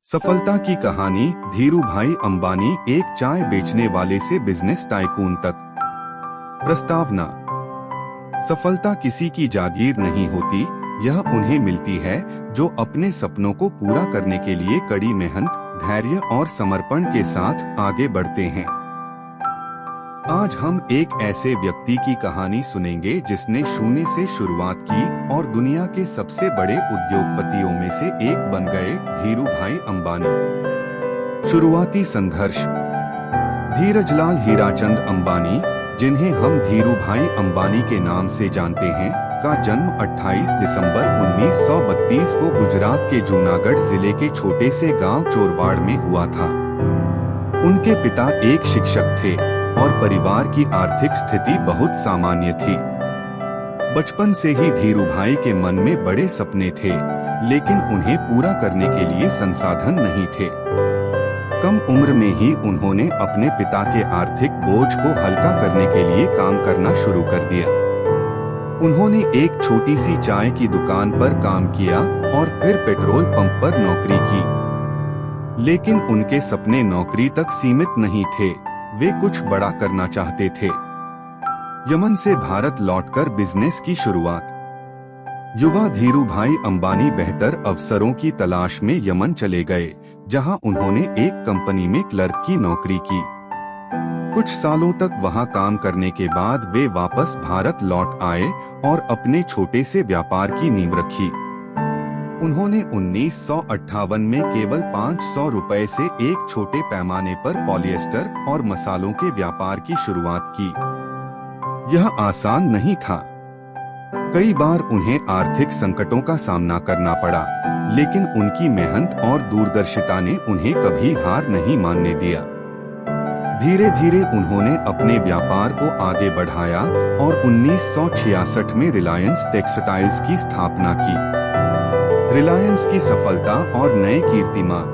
सफलता की कहानी धीरू भाई अंबानी, एक चाय बेचने वाले से बिजनेस टाइकून तक। प्रस्तावना। सफलता किसी की जागीर नहीं होती, यह उन्हें मिलती है जो अपने सपनों को पूरा करने के लिए कड़ी मेहनत, धैर्य और समर्पण के साथ आगे बढ़ते हैं। आज हम एक ऐसे व्यक्ति की कहानी सुनेंगे जिसने शून्य से शुरुआत की और दुनिया के सबसे बड़े उद्योगपतियों में से एक बन गए, धीरू भाई अंबानी। शुरुआती संघर्ष। धीरजलाल हीराचंद अंबानी, जिन्हें हम धीरू भाई अंबानी के नाम से जानते हैं, का जन्म 28 दिसंबर 1932 को गुजरात के जूनागढ़ जिले के छोटे से गांव चोरवाड़ में हुआ था। उनके पिता एक शिक्षक थे और परिवार की आर्थिक स्थिति बहुत सामान्य थी। बचपन से ही धीरू भाई के मन में बड़े सपने थे, लेकिन उन्हें पूरा करने के लिए संसाधन नहीं थे। कम उम्र में ही उन्होंने अपने पिता के आर्थिक बोझ को हल्का करने के लिए काम करना शुरू कर दिया। उन्होंने एक छोटी सी चाय की दुकान पर काम किया और फिर पेट्रोल पंप पर नौकरी की। लेकिन उनके सपने नौकरी तक सीमित नहीं थे, वे कुछ बड़ा करना चाहते थे। यमन से भारत लौटकर बिजनेस की शुरुआत। युवा धीरू भाई अंबानी बेहतर अवसरों की तलाश में यमन चले गए, जहां उन्होंने एक कंपनी में क्लर्क की नौकरी की। कुछ सालों तक वहां काम करने के बाद वे वापस भारत लौट आए और अपने छोटे से व्यापार की नींव रखी। उन्होंने 1958 में केवल 500 रुपए से एक छोटे पैमाने पर पॉलिएस्टर और मसालों के व्यापार की शुरुआत की। यह आसान नहीं था। कई बार उन्हें आर्थिक संकटों का सामना करना पड़ा, लेकिन उनकी मेहनत और दूरदर्शिता ने उन्हें कभी हार नहीं मानने दिया। धीरे धीरे उन्होंने अपने व्यापार को आगे बढ़ाया और 1966 में रिलायंस टेक्सटाइल्स की स्थापना की। रिलायंस की सफलता और नए कीर्तिमान।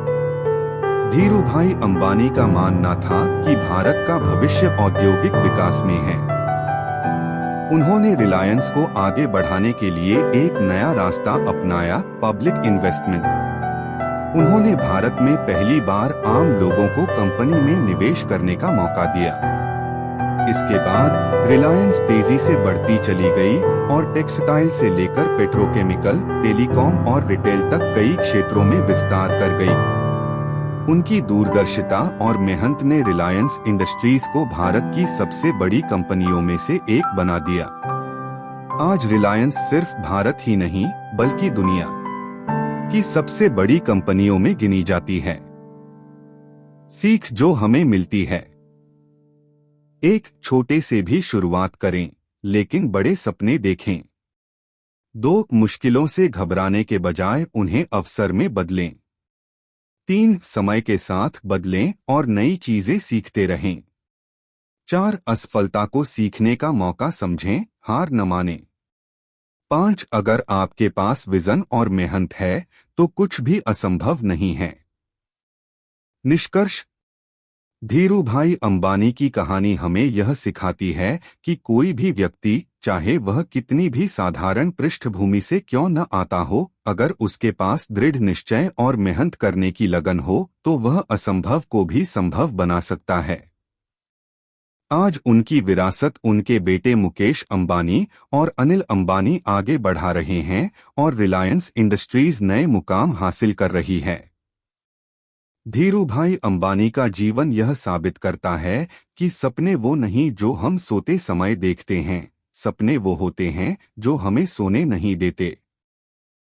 धीरू भाई अंबानी का मानना था कि भारत का भविष्य औद्योगिक विकास में है। उन्होंने रिलायंस को आगे बढ़ाने के लिए एक नया रास्ता अपनाया, पब्लिक इन्वेस्टमेंट। उन्होंने भारत में पहली बार आम लोगों को कंपनी में निवेश करने का मौका दिया। इसके बाद रिलायंस तेजी से बढ़ती चली गई और टेक्सटाइल से लेकर पेट्रोकेमिकल, टेलीकॉम और रिटेल तक कई क्षेत्रों में विस्तार कर गई। उनकी दूरदर्शिता और मेहनत ने रिलायंस इंडस्ट्रीज को भारत की सबसे बड़ी कंपनियों में से एक बना दिया। आज रिलायंस सिर्फ भारत ही नहीं, बल्कि दुनिया की सबसे बड़ी कंपनियों में गिनी जाती है। सीख जो हमें मिलती है। एक, छोटे से भी शुरुआत करें, लेकिन बड़े सपने देखें। 2, मुश्किलों से घबराने के बजाय उन्हें अवसर में बदलें। 3, समय के साथ बदलें और नई चीजें सीखते रहें। 4, असफलता को सीखने का मौका समझें, हार न मानें। 5, अगर आपके पास विजन और मेहनत है तो कुछ भी असंभव नहीं है। निष्कर्ष। धीरू भाई अंबानी की कहानी हमें यह सिखाती है कि कोई भी व्यक्ति, चाहे वह कितनी भी साधारण पृष्ठभूमि से क्यों न आता हो, अगर उसके पास दृढ़ निश्चय और मेहनत करने की लगन हो तो वह असंभव को भी संभव बना सकता है। आज उनकी विरासत उनके बेटे मुकेश अंबानी और अनिल अंबानी आगे बढ़ा रहे हैं और रिलायंस इंडस्ट्रीज नए मुकाम हासिल कर रही है। धीरू भाई अंबानी का जीवन यह साबित करता है कि सपने वो नहीं जो हम सोते समय देखते हैं, सपने वो होते हैं जो हमें सोने नहीं देते।